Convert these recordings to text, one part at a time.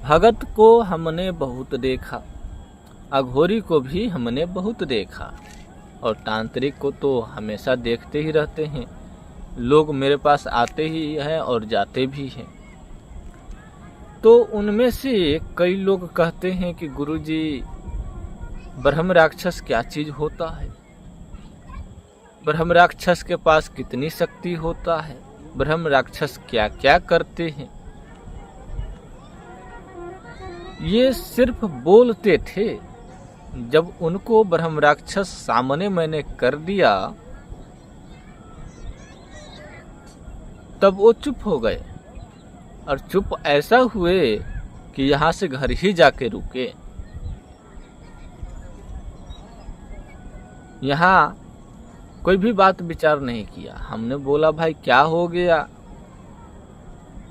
भगत को हमने बहुत देखा, अघोरी को भी हमने बहुत देखा, और तांत्रिक को तो हमेशा देखते ही रहते हैं। लोग मेरे पास आते ही हैं और जाते भी हैं। तो उनमें से कई लोग कहते हैं कि गुरुजी, ब्रह्म राक्षस क्या चीज होता है, ब्रह्म राक्षस के पास कितनी शक्ति होता है, ब्रह्म राक्षस क्या क्या करते हैं। ये सिर्फ बोलते थे। जब उनको ब्रह्म राक्षस सामने मैंने कर दिया तब वो चुप हो गए, और चुप ऐसा हुए कि यहाँ से घर ही जाके रुके। यहाँ कोई भी बात विचार नहीं किया। हमने बोला भाई क्या हो गया,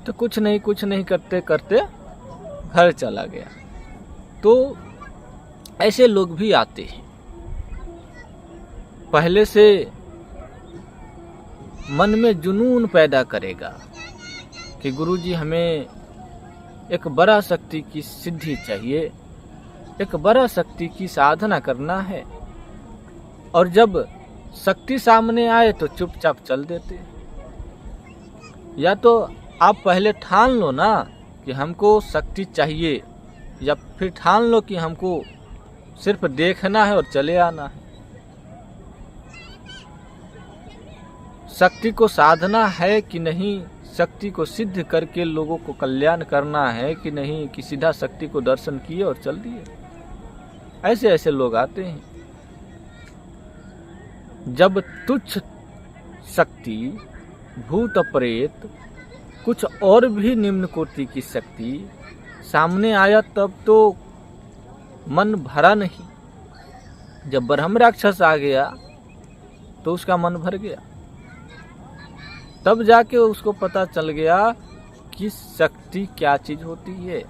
तो कुछ नहीं करते करते घर चला गया। तो ऐसे लोग भी आते हैं। पहले से मन में जुनून पैदा करेगा कि गुरुजी हमें एक बड़ा शक्ति की सिद्धि चाहिए, एक बड़ा शक्ति की साधना करना है। और जब शक्ति सामने आए तो चुपचाप चल देते। या तो आप पहले ठान लो ना कि हमको शक्ति चाहिए, या फिर ठान लो कि हमको सिर्फ देखना है और चले आना है। शक्ति को साधना है कि नहीं, शक्ति को सिद्ध करके लोगों को कल्याण करना है कि नहीं, कि सीधा शक्ति को दर्शन किए और चल दिए। ऐसे ऐसे लोग आते हैं। जब तुच्छ शक्ति, भूत प्रेत, कुछ और भी निम्न कोटि की शक्ति सामने आया तब तो मन भरा नहीं। जब ब्रह्म राक्षस आ गया तो उसका मन भर गया। तब जाके उसको पता चल गया कि शक्ति क्या चीज होती है।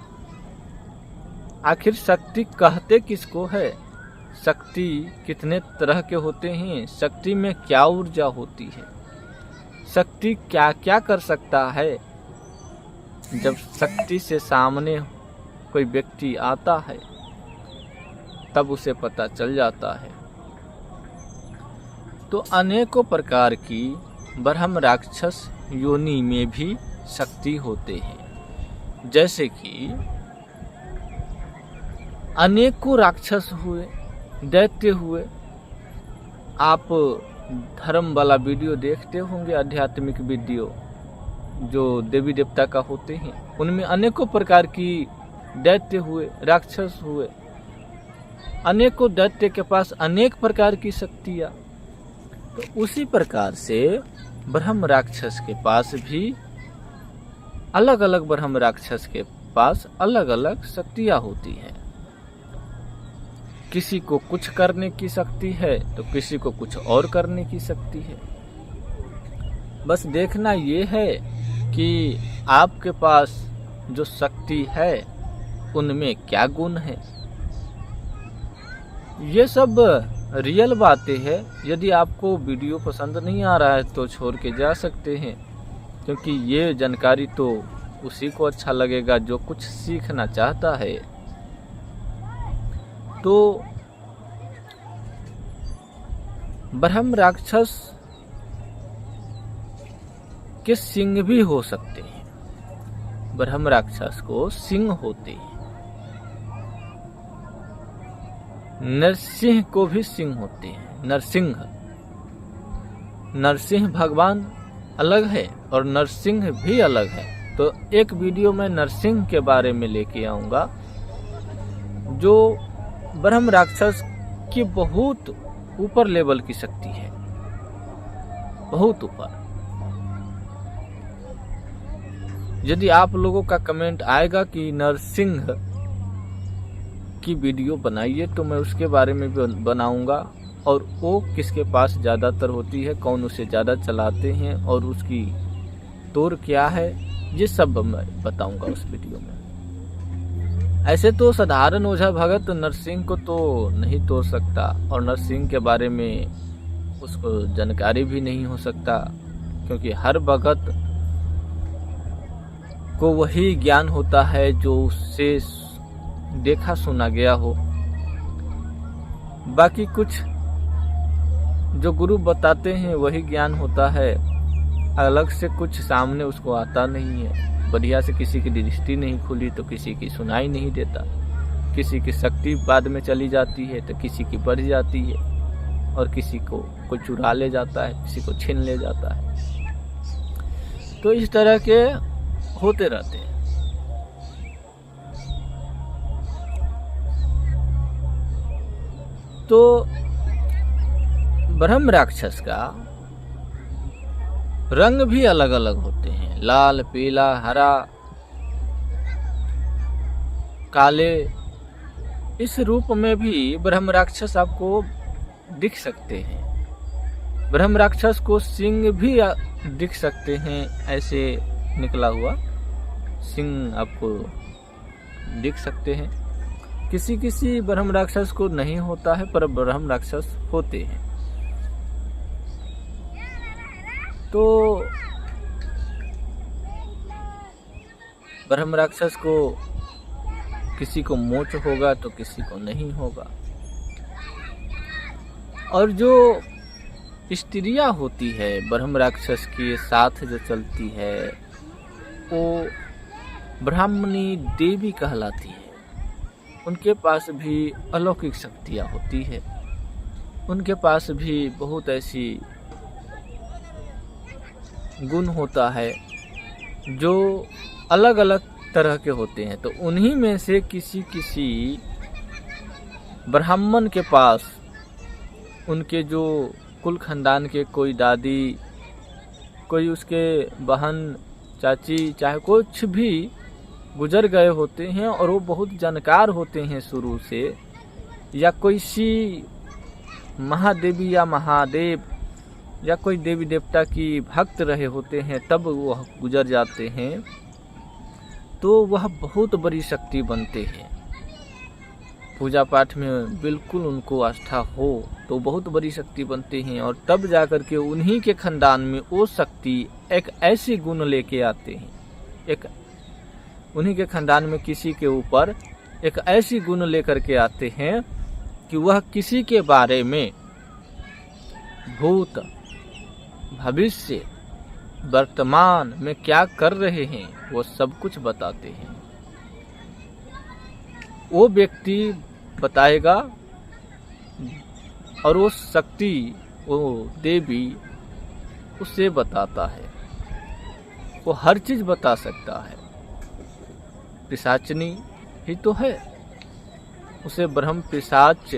आखिर शक्ति कहते किसको है, शक्ति कितने तरह के होते हैं, शक्ति में क्या ऊर्जा होती है, शक्ति क्या क्या कर सकता है। जब शक्ति से सामने कोई व्यक्ति आता है तब उसे पता चल जाता है। तो अनेकों प्रकार की ब्रह्म राक्षस योनि में भी शक्ति होते हैं। जैसे कि अनेकों राक्षस हुए, दैत्य हुए। आप धर्म वाला वीडियो देखते होंगे, आध्यात्मिक वीडियो जो देवी देवता का होते हैं, उनमें अनेकों प्रकार की दैत्य हुए, राक्षस हुए। अनेकों दैत्य के पास अनेक प्रकार की शक्तियां। तो उसी प्रकार से ब्रह्म राक्षस के पास भी अलग अलग ब्रह्म राक्षस के पास अलग अलग शक्तियां होती हैं। किसी को कुछ करने की शक्ति है तो किसी को कुछ और करने की शक्ति है। बस देखना ये है कि आपके पास जो शक्ति है उनमें क्या गुण है। ये सब रियल बातें हैं। यदि आपको वीडियो पसंद नहीं आ रहा है तो छोड़ के जा सकते हैं, क्योंकि ये जानकारी तो उसी को अच्छा लगेगा जो कुछ सीखना चाहता है। तो ब्रह्म राक्षस के सिंह भी हो सकते हैं। ब्रह्म राक्षस को सिंह होते हैं। नरसिंह को भी सिंह होते हैं। नरसिंह भगवान अलग है और नरसिंह भी अलग है। तो एक वीडियो में नरसिंह के बारे में लेके आऊंगा, जो ब्रह्म राक्षस की बहुत ऊपर लेवल की शक्ति है, बहुत ऊपर। यदि आप लोगों का कमेंट आएगा कि नरसिंह की वीडियो बनाइए तो मैं उसके बारे में भी बनाऊंगा, और वो किसके पास ज़्यादातर होती है, कौन उसे ज़्यादा चलाते हैं और उसकी तोड़ क्या है, ये सब मैं बताऊंगा उस वीडियो में। ऐसे तो साधारण ओझा भगत नरसिंह को तो नहीं तोड़ सकता, और नरसिंह के बारे में उसको जानकारी भी नहीं हो सकता, क्योंकि हर भगत को वही ज्ञान होता है जो उससे देखा सुना गया हो। बाकी कुछ जो गुरु बताते हैं वही ज्ञान होता है, अलग से कुछ सामने उसको आता नहीं है। बढ़िया से किसी की दृष्टि नहीं खुली तो किसी की सुनाई नहीं देता, किसी की शक्ति बाद में चली जाती है तो किसी की बढ़ जाती है, और किसी को कोई चुरा ले जाता है, किसी को छीन ले जाता है। तो इस तरह के होते रहते हैं। तो ब्रह्म राक्षस का रंग भी अलग अलग होते हैं, लाल, पीला, हरा, काले। इस रूप में भी ब्रह्म राक्षस आपको दिख सकते हैं। ब्रह्म राक्षस को सिंह भी दिख सकते हैं, ऐसे निकला हुआ सिंह आपको दिख सकते हैं। किसी किसी ब्रह्म राक्षस को नहीं होता है, पर ब्रह्म राक्षस होते हैं। तो ब्रह्म राक्षस को किसी को मोच होगा तो किसी को नहीं होगा। और जो स्त्रियां होती है ब्रह्म राक्षस के साथ जो चलती है, वो ब्राह्मणी देवी कहलाती है। उनके पास भी अलौकिक शक्तियां होती है। उनके पास भी बहुत ऐसी गुण होता है जो अलग अलग तरह के होते हैं। तो उन्हीं में से किसी किसी ब्राह्मण के पास उनके जो कुल खानदान के कोई दादी, कोई उसके बहन, चाची, चाहे कुछ भी गुजर गए होते हैं और वो बहुत जानकार होते हैं शुरू से, या कोई सी महादेवी या महादेव या कोई देवी देवता की भक्त रहे होते हैं, तब वह गुजर जाते हैं, तो वह बहुत बड़ी शक्ति बनते हैं। पूजा पाठ में बिल्कुल उनको आस्था हो तो बहुत बड़ी शक्ति बनते हैं, और तब जाकर के उन्हीं के खानदान में वो शक्ति एक ऐसी गुण लेके आते हैं। एक उन्हीं के खानदान में किसी के ऊपर एक ऐसी गुण लेकर के आते हैं कि वह किसी के बारे में भूत, भविष्य, वर्तमान में क्या कर रहे हैं वो सब कुछ बताते हैं। वो व्यक्ति बताएगा और वो शक्ति, वो देवी उसे बताता है। वो हर चीज बता सकता है। पिशाचनी ही तो है, उसे ब्रह्म पिशाच,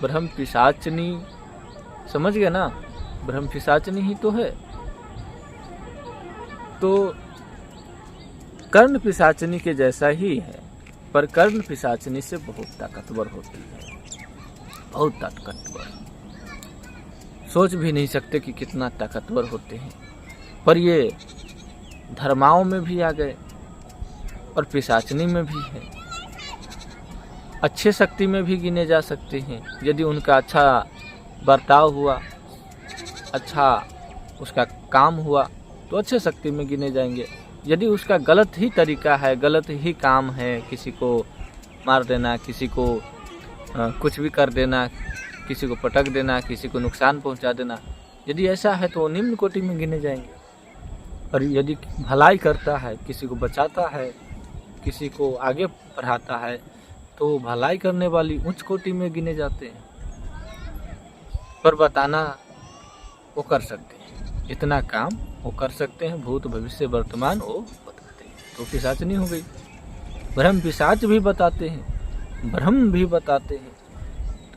ब्रह्म पिशाचनी समझ गए ना, ब्रह्म पिशाचनी ही तो है। तो कर्ण पिशाचनी के जैसा ही है, पर कर्ण पिशाचनी से बहुत ताकतवर होती है, बहुत ताकतवर। सोच भी नहीं सकते कि कितना ताकतवर होते हैं। पर ये धर्माओं में भी आ गए और पिशाचनी में भी है। अच्छे शक्ति में भी गिने जा सकते हैं। यदि उनका अच्छा बर्ताव हुआ, अच्छा उसका काम हुआ तो अच्छे शक्ति में गिने जाएंगे। यदि उसका गलत ही तरीका है, गलत ही काम है, किसी को मार देना, किसी को कुछ भी कर देना, किसी को पटक देना, किसी को नुकसान पहुंचा देना, यदि ऐसा है तो निम्न कोटि में गिने जाएंगे। और यदि भलाई करता है, किसी को बचाता है, किसी को आगे बढ़ाता है, तो भलाई करने वाली उच्च कोटि में गिने जाते हैं। पर बताना वो कर सकते हैं, इतना काम वो कर सकते हैं, भूत भविष्य वर्तमान वो बताते हैं। तो पिशाचनी हो गई। ब्रह्म पिशाच भी बताते हैं, ब्रह्म भी बताते हैं।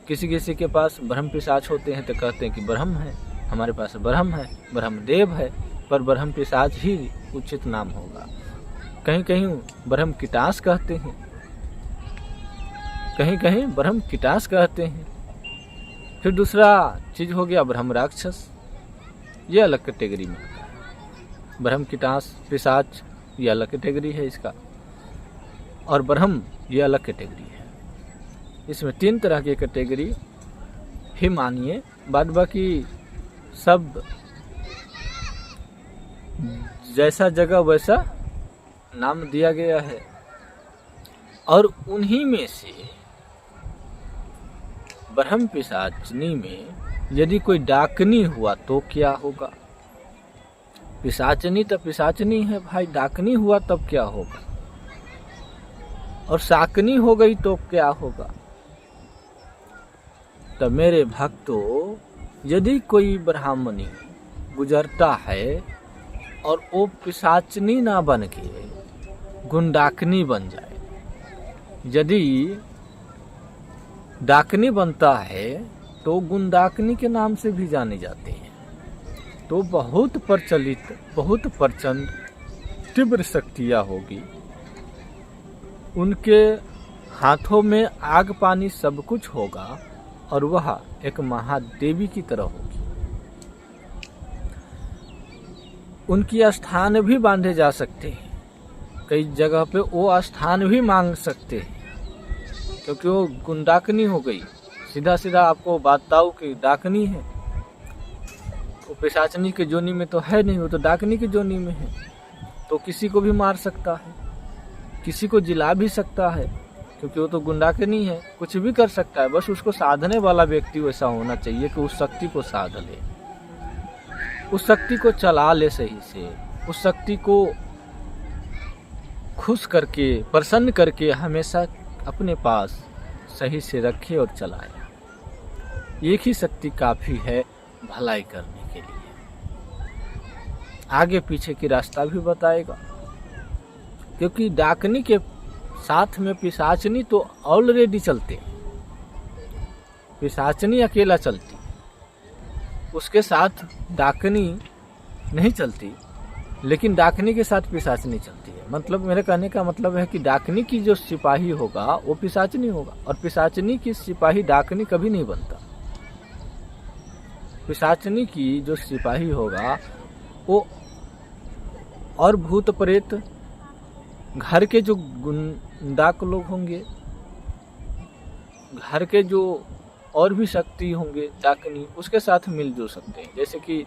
किसी किसी के पास ब्रह्म पिशाच होते हैं तो कहते हैं कि ब्रह्म है, हमारे पास ब्रह्म है, ब्रह्मदेव है, पर ब्रह्म पिशाच ही उचित नाम होगा। कहीं कहीं ब्रह्म किटास कहते हैं, कहीं कहीं ब्रह्म किटास कहते हैं। फिर दूसरा चीज हो गया ब्रह्म राक्षस, ये अलग कैटेगरी में आता है। ब्रह्म किटास, पिशाच ये अलग कैटेगरी है इसका, और ब्रह्म ये अलग कैटेगरी है। इसमें 3 तरह की कैटेगरी ही मानिए, बाद बाकी सब जैसा जगह वैसा नाम दिया गया है। और उन्हीं में से ब्रह्म पिशाचनी में यदि कोई डाकनी हुआ तो क्या होगा? पिशाचनी तो पिशाचनी है भाई, डाकनी हुआ तब क्या होगा? और शाकनी हो गई तो क्या होगा? तो मेरे भक्तों, यदि कोई ब्राह्मणी गुजरता है और वो पिशाचनी ना बन के गुंडाकनी बन जाए, यदि डाकनी बनता है तो गुंडाकनी के नाम से भी जाने जाते हैं। तो बहुत प्रचलित, बहुत प्रचंड तीव्र शक्तियाँ होगी, उनके हाथों में आग पानी सब कुछ होगा और वह एक महादेवी की तरह होगी। उनकी स्थान भी बांधे जा सकते हैं, कई जगह पे वो स्थान भी मांग सकते हैं, क्योंकि वो गुंडाकनी हो गई। सीधा सीधा आपको बताऊं कि डाकनी है, वो पिशाचनी के जोनी में तो है नहीं, वो तो डाकनी के जोनी में है। तो किसी को भी मार सकता है, किसी को जिला भी सकता है, क्योंकि वो तो गुंडाकनी है, कुछ भी कर सकता है। बस उसको साधने वाला व्यक्ति वैसा होना चाहिए कि उस शक्ति को साध ले, उस शक्ति को चला ले सही से, उस शक्ति को खुश करके, प्रसन्न करके हमेशा अपने पास सही से रखे और चलाए। एक ही शक्ति काफी है भलाई करने के लिए। आगे पीछे की रास्ता भी बताएगा, क्योंकि डाकनी के साथ में पिशाचनी तो ऑलरेडी चलते। पिशाचनी अकेला चलती, उसके साथ डाकनी नहीं चलती, लेकिन डाकनी के साथ पिशाचनी चलती है। मतलब मेरे कहने का मतलब है कि डाकनी की जो सिपाही होगा वो पिशाचनी होगा, और पिशाचनी की सिपाही डाकनी कभी नहीं बनता। पिशाचनी की जो सिपाही होगा वो और भूत प्रेत, घर के जो गुंडाक लोग होंगे, घर के जो और भी शक्ति होंगे डाकनी, उसके साथ मिलजुल सकते हैं। जैसे कि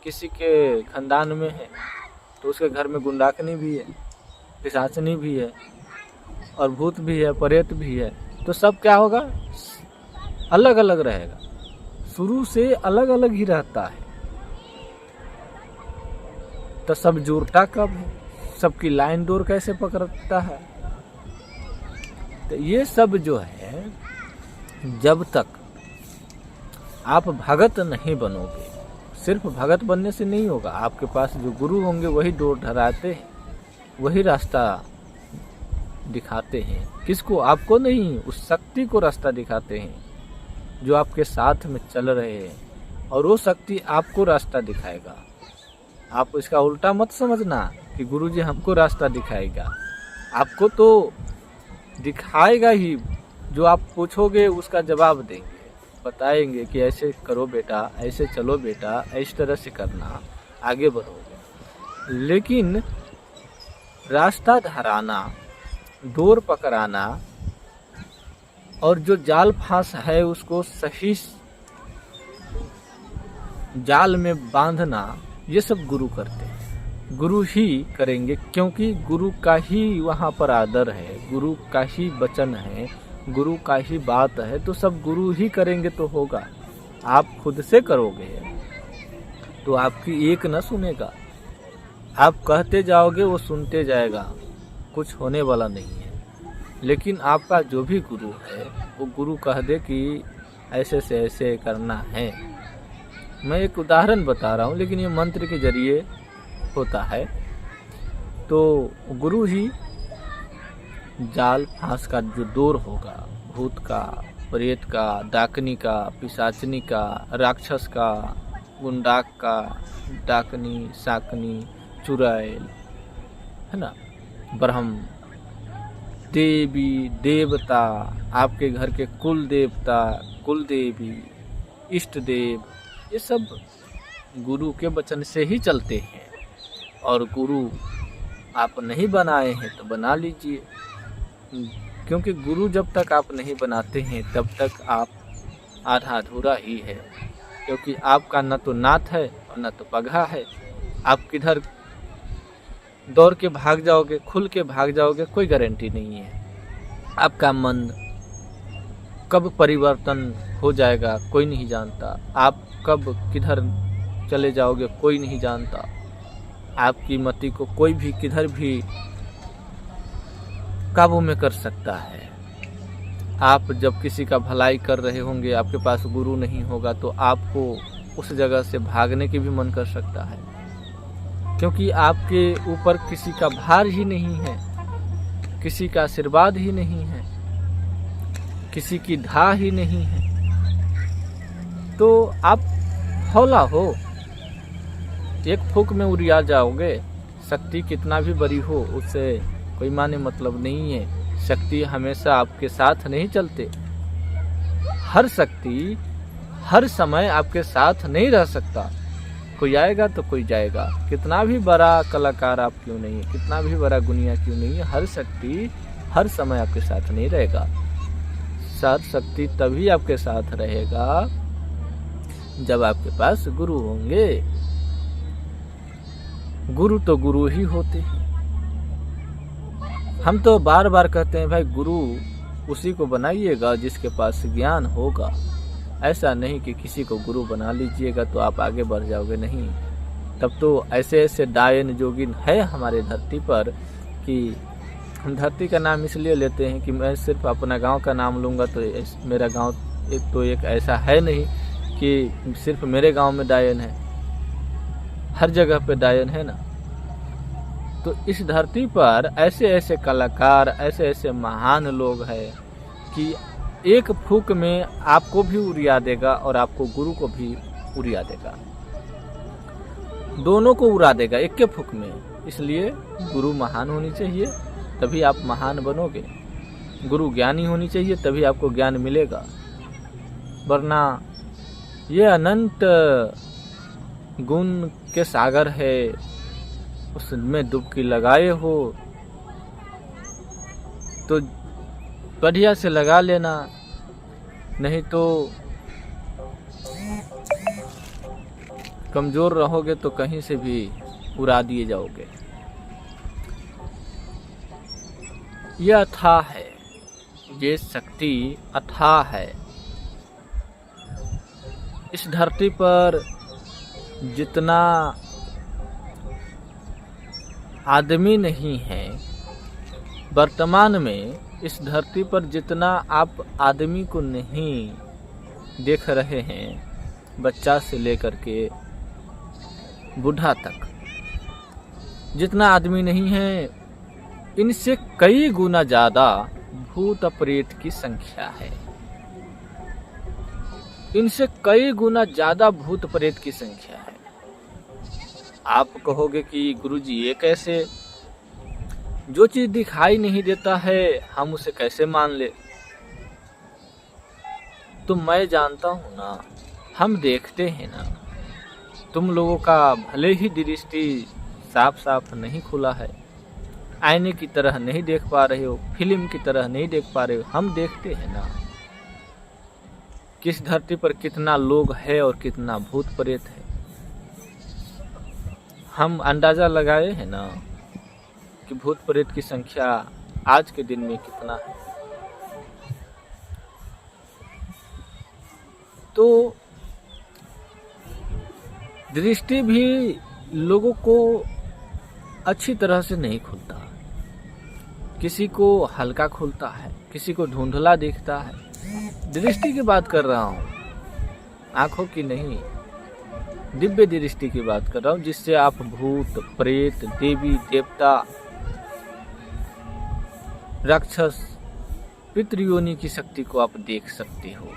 किसी के खानदान में है तो उसके घर में गुंडाकनी भी है, पिशाचनी भी है, और भूत भी है, प्रेत भी है। तो सब क्या होगा, अलग अलग रहेगा, शुरू से अलग अलग ही रहता है। तो सब जुड़ता कब है, सबकी लाइन डोर कैसे पकड़ता है? तो ये सब जो है, जब तक आप भगत नहीं बनोगे, सिर्फ भगत बनने से नहीं होगा। आपके पास जो गुरु होंगे वही डोर धराते हैं, वही रास्ता दिखाते हैं। किसको? आपको नहीं, उस शक्ति को रास्ता दिखाते हैं जो आपके साथ में चल रहे हैं, और वो शक्ति आपको रास्ता दिखाएगा। आप इसका उल्टा मत समझना कि गुरुजी हमको रास्ता दिखाएगा। आपको तो दिखाएगा ही, जो आप पूछोगे उसका जवाब देंगे, बताएंगे कि ऐसे करो बेटा, ऐसे चलो बेटा, इस तरह से करना, आगे बढ़ोगे। लेकिन रास्ता धराना, डोर पकड़ाना और जो जाल फांस है उसको सही जाल में बांधना, ये सब गुरु करते हैं, गुरु ही करेंगे। क्योंकि गुरु का ही वहाँ पर आदर है, गुरु का ही वचन है, गुरु का ही बात है, तो सब गुरु ही करेंगे तो होगा। आप खुद से करोगे तो आपकी एक न सुनेगा, आप कहते जाओगे वो सुनते जाएगा, कुछ होने वाला नहीं है। लेकिन आपका जो भी गुरु है वो गुरु कह दे कि ऐसे से ऐसे करना है। मैं एक उदाहरण बता रहा हूँ, लेकिन ये मंत्र के जरिए होता है। तो गुरु ही जाल फांस का जो डोर होगा, भूत का, प्रेत का, डाकनी का, पिशाचनी का, राक्षस का, गुंडाक का, डाकनी, शाकनी, चुड़ैल, है ना, ब्रह्म, देवी, देवता, आपके घर के कुल देवता, कुल देवी, इष्ट देव, ये सब गुरु के वचन से ही चलते हैं। और गुरु आप नहीं बनाए हैं तो बना लीजिए, क्योंकि गुरु जब तक आप नहीं बनाते हैं तब तक आप आधा अधूरा ही है। क्योंकि आपका न तो नाथ है और न तो पगहा है, आप किधर दौड़ के भाग जाओगे, खुल के भाग जाओगे, कोई गारंटी नहीं है। आपका मन कब परिवर्तन हो जाएगा कोई नहीं जानता। आप कब किधर चले जाओगे कोई नहीं जानता। आपकी मति को कोई भी किधर भी काबू में कर सकता है। आप जब किसी का भलाई कर रहे होंगे, आपके पास गुरु नहीं होगा, तो आपको उस जगह से भागने की भी मन कर सकता है, क्योंकि आपके ऊपर किसी का भार ही नहीं है, किसी का आशीर्वाद ही नहीं है, किसी की धा ही नहीं है। तो आप हौला हो, एक फूंक में उड़िया जाओगे। शक्ति कितना भी बड़ी हो उससे कोई माने मतलब नहीं है। शक्ति हमेशा आपके साथ नहीं चलते। हर शक्ति हर समय आपके साथ नहीं रह सकता। कोई आएगा तो कोई जाएगा। कितना भी बड़ा कलाकार आप क्यों नहीं है, कितना भी बड़ा गुनिया क्यों नहीं है, हर शक्ति हर समय आपके साथ नहीं रहेगा। शक्ति तभी आपके साथ रहेगा जब आपके पास गुरु होंगे। गुरु तो गुरु ही होते हैं। हम तो बार बार कहते हैं भाई गुरु उसी को बनाइएगा जिसके पास ज्ञान होगा। ऐसा नहीं कि किसी को गुरु बना लीजिएगा तो आप आगे बढ़ जाओगे, नहीं। तब तो ऐसे ऐसे डायन जोगिन है हमारे धरती पर कि हम धरती का नाम इसलिए लेते हैं कि मैं सिर्फ अपना गांव का नाम लूँगा तो मेरा गांव एक ऐसा है नहीं कि सिर्फ मेरे गांव में डायन है, हर जगह पे डायन है ना। तो इस धरती पर ऐसे ऐसे कलाकार, ऐसे ऐसे महान लोग हैं कि एक फूंक में आपको भी उड़िया देगा और आपको गुरु को भी उड़िया देगा, दोनों को उड़ा देगा एक के फूंक में। इसलिए गुरु महान होनी चाहिए तभी आप महान बनोगे। गुरु ज्ञानी होनी चाहिए तभी आपको ज्ञान मिलेगा, वरना ये अनंत गुण के सागर है, उसमें डुबकी लगाए हो तो बढ़िया से लगा लेना, नहीं तो कमजोर रहोगे तो कहीं से भी उड़ा दिए जाओगे। यह अथाह है, ये शक्ति अथाह है। इस धरती पर जितना आदमी नहीं है, वर्तमान में इस धरती पर जितना आप आदमी को नहीं देख रहे हैं, बच्चा से लेकर के बूढ़ा तक जितना आदमी नहीं है, इनसे कई गुना ज्यादा भूत प्रेत की संख्या है। इनसे कई गुना ज्यादा भूत प्रेत की संख्या है। आप कहोगे कि गुरुजी ये कैसे? जो चीज दिखाई नहीं देता है हम उसे कैसे मान ले? तो मैं जानता हूं ना, हम देखते हैं ना। तुम लोगों का भले ही दृष्टि साफ साफ नहीं खुला है, आईने की तरह नहीं देख पा रहे हो, फिल्म की तरह नहीं देख पा रहे हो, हम देखते हैं ना किस धरती पर कितना लोग है और कितना भूत प्रेत है। हम अंदाजा लगाए हैं ना कि भूत प्रेत की संख्या आज के दिन में कितना है। तो दृष्टि भी लोगों को अच्छी तरह से नहीं खुलता, किसी को हल्का खुलता है, किसी को धुंधला दिखता है। दृष्टि की बात कर रहा हूँ, आंखों की नहीं, दिव्य दृष्टि की बात कर रहा हूँ, जिससे आप भूत प्रेत, देवी देवता, राक्षस, पितृयोनि की शक्ति को आप देख सकते हो,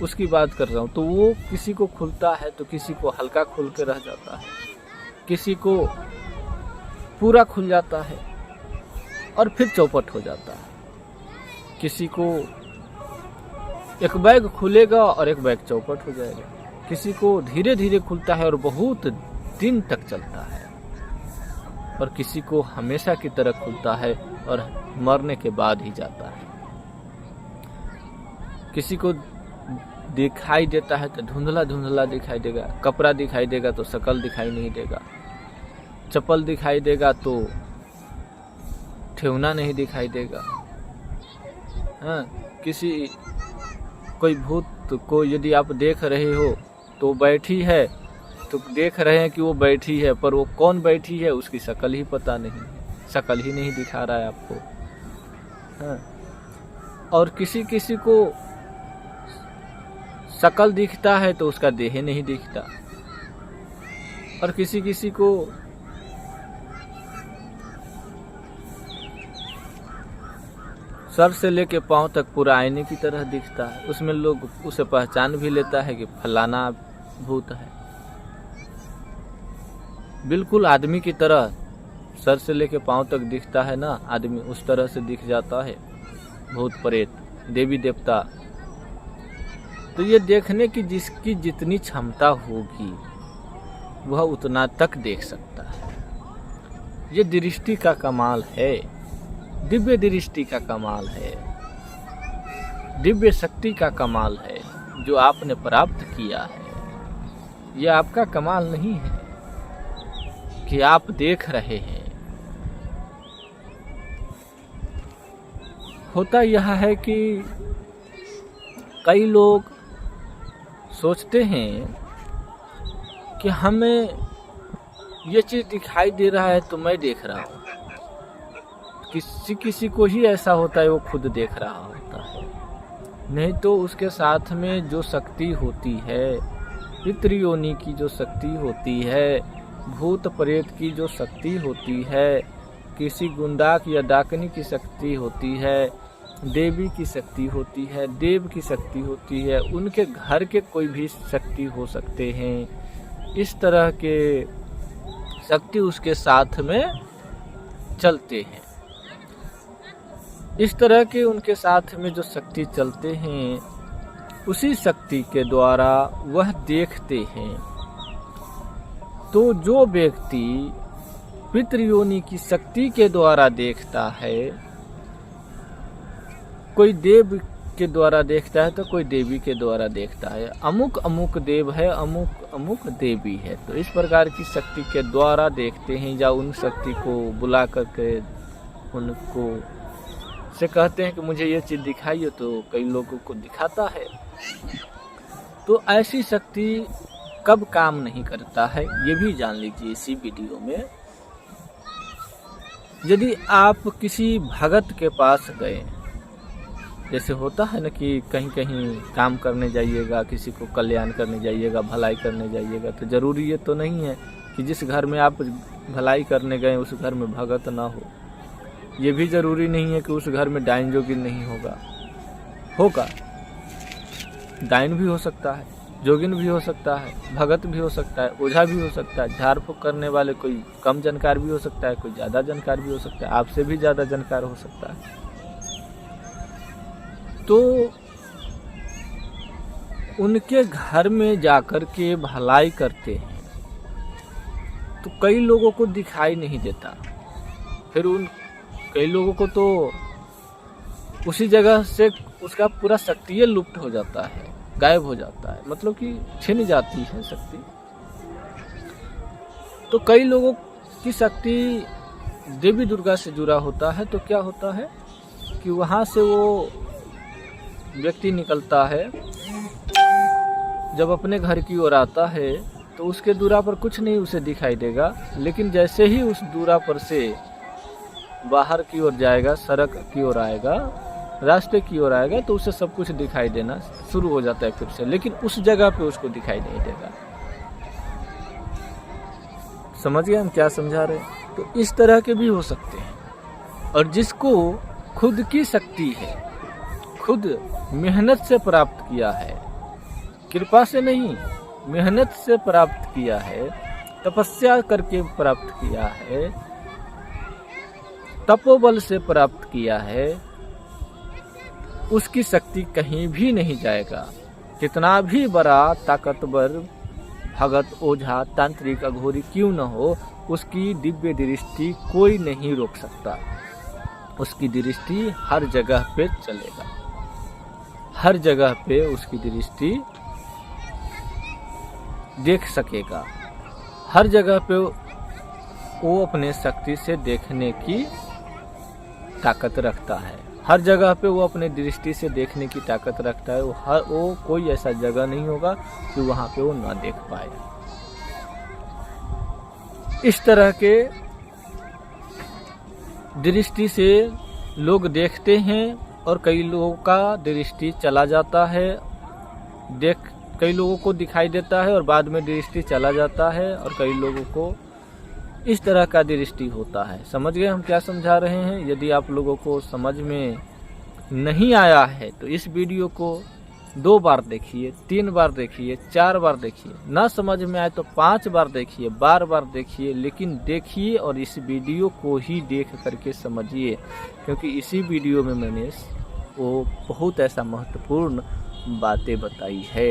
उसकी बात कर रहा हूँ। तो वो किसी को खुलता है तो किसी को हल्का खुल के रह जाता है, किसी को पूरा खुल जाता है और फिर चौपट हो जाता है। किसी को एक बैग खुलेगा और एक बैग चौपट हो जाएगा, किसी को धीरे धीरे खुलता है और बहुत दिन तक चलता है, और किसी को हमेशा की तरह खुलता है और मरने के बाद ही जाता है। किसी को दिखाई देता है तो धुंधला धुंधला दिखाई देगा, कपड़ा दिखाई देगा तो शकल दिखाई नहीं देगा, चप्पल दिखाई देगा तो ठेवना नहीं दिखाई देगा। हाँ, कोई भूत को यदि आप देख रहे हो तो बैठी है, तो देख रहे हैं कि वो बैठी है, पर वो कौन बैठी है उसकी शक्ल ही पता नहीं है, शक्ल ही नहीं दिखा रहा है आपको। हाँ, और किसी किसी को शक्ल दिखता है तो उसका देह नहीं दिखता, और किसी किसी को सर से लेके पांव तक पूरा आईने की तरह दिखता है। उसमें लोग उसे पहचान भी लेता है कि फलाना भूत है। बिल्कुल आदमी की तरह सर से लेके पांव तक दिखता है ना आदमी, उस तरह से दिख जाता है भूत प्रेत देवी देवता। तो ये देखने की जिसकी जितनी क्षमता होगी वह उतना तक देख सकता है। ये दृष्टि का कमाल है, दिव्य दृष्टि का कमाल है, दिव्य शक्ति का कमाल है जो आपने प्राप्त किया है। यह आपका कमाल नहीं है कि आप देख रहे हैं। होता यह है कि कई लोग सोचते हैं कि हमें ये चीज़ दिखाई दे रहा है तो मैं देख रहा हूँ। किसी किसी को ही ऐसा होता है, वो खुद देख रहा होता है, नहीं तो उसके साथ में जो शक्ति होती है, पितृयोनि की जो शक्ति होती है, भूत प्रेत की जो शक्ति होती है, किसी गुंडाक या डाकनी की शक्ति होती है, देवी की शक्ति होती है, देव की शक्ति होती है, उनके घर के कोई भी शक्ति हो सकते हैं। इस तरह के शक्ति उसके साथ में चलते हैं। इस तरह के उनके साथ में जो शक्ति चलते हैं, उसी शक्ति के द्वारा वह देखते हैं। तो जो व्यक्ति पितृयोनि की शक्ति के द्वारा देखता है, कोई देव के द्वारा देखता है तो कोई देवी के द्वारा देखता है, अमुक अमुक देव है, अमुक अमुक देवी है, तो इस प्रकार की शक्ति के द्वारा देखते हैं, या उन शक्ति को बुला करके उनको से कहते हैं कि मुझे ये चीज़ दिखाइए, तो कई लोगों को दिखाता है। तो ऐसी शक्ति कब काम नहीं करता है ये भी जान लीजिए इसी वीडियो में। यदि आप किसी भगत के पास गए, जैसे होता है ना कि कहीं कहीं काम करने जाइएगा, किसी को कल्याण करने जाइएगा, भलाई करने जाइएगा, तो ज़रूरी ये तो नहीं है कि जिस घर में आप भलाई करने गए उस घर में भगत ना हो। ये भी ज़रूरी नहीं है कि उस घर में डाइन जोगिन नहीं होगा। डाइन भी हो सकता है, जोगिन भी हो सकता है, भगत भी हो सकता है, ओझा भी हो सकता है, झाड़ फूक करने वाले कोई कम जानकार भी हो सकता है, कोई ज़्यादा जानकार भी हो सकता है, आपसे भी ज़्यादा जानकार हो सकता है। तो उनके घर में जाकर के भलाई करते हैं तो कई लोगों को दिखाई नहीं देता। फिर उन कई लोगों को तो उसी जगह से उसका पूरा शक्ति लुप्त हो जाता है, गायब हो जाता है, मतलब कि छिन जाती है शक्ति। तो कई लोगों की शक्ति देवी दुर्गा से जुड़ा होता है, तो क्या होता है कि वहाँ से वो व्यक्ति निकलता है, जब अपने घर की ओर आता है तो उसके दूरा पर कुछ नहीं उसे दिखाई देगा, लेकिन जैसे ही उस दूरा पर से बाहर की ओर जाएगा, सड़क की ओर आएगा, रास्ते की ओर आएगा, तो उसे सब कुछ दिखाई देना शुरू हो जाता है फिर से, लेकिन उस जगह पे उसको दिखाई नहीं देगा। समझ गए हम क्या समझा रहे हैं? तो इस तरह के भी हो सकते हैं। और जिसको खुद की शक्ति है, खुद मेहनत से प्राप्त किया है, कृपा से नहीं, मेहनत से प्राप्त किया है, तपस्या करके प्राप्त किया है, तपोबल से प्राप्त किया है, उसकी शक्ति कहीं भी नहीं जाएगा। कितना भी बड़ा ताकतवर भगत, ओझा, तांत्रिक, अघोरी क्यों न हो, उसकी दिव्य दृष्टि कोई नहीं रोक सकता। उसकी दृष्टि हर जगह पे चलेगा, हर जगह पे उसकी दृष्टि देख सकेगा, हर जगह पे वो अपने शक्ति से देखने की ताकत रखता है। हर जगह पे वो अपने दृष्टि से देखने की ताकत रखता है। वो कोई ऐसा जगह नहीं होगा कि वहाँ पे वो ना देख पाए। इस तरह के दृष्टि से लोग देखते हैं और कई लोगों का दृष्टि चला जाता है। कई लोगों को दिखाई देता है और बाद में दृष्टि चला जाता है, और कई लोगों को इस तरह का दृष्टि होता है। समझ गए हम क्या समझा रहे हैं? यदि आप लोगों को समझ में नहीं आया है तो इस वीडियो को 2 बार देखिए, 3 बार देखिए, 4 बार देखिए। ना समझ में आए तो 5 बार देखिए, बार बार देखिए, लेकिन देखिए और इस वीडियो को ही देख करके समझिए, क्योंकि इसी वीडियो में मैंने वो बहुत ऐसा महत्वपूर्ण बातें बताई है।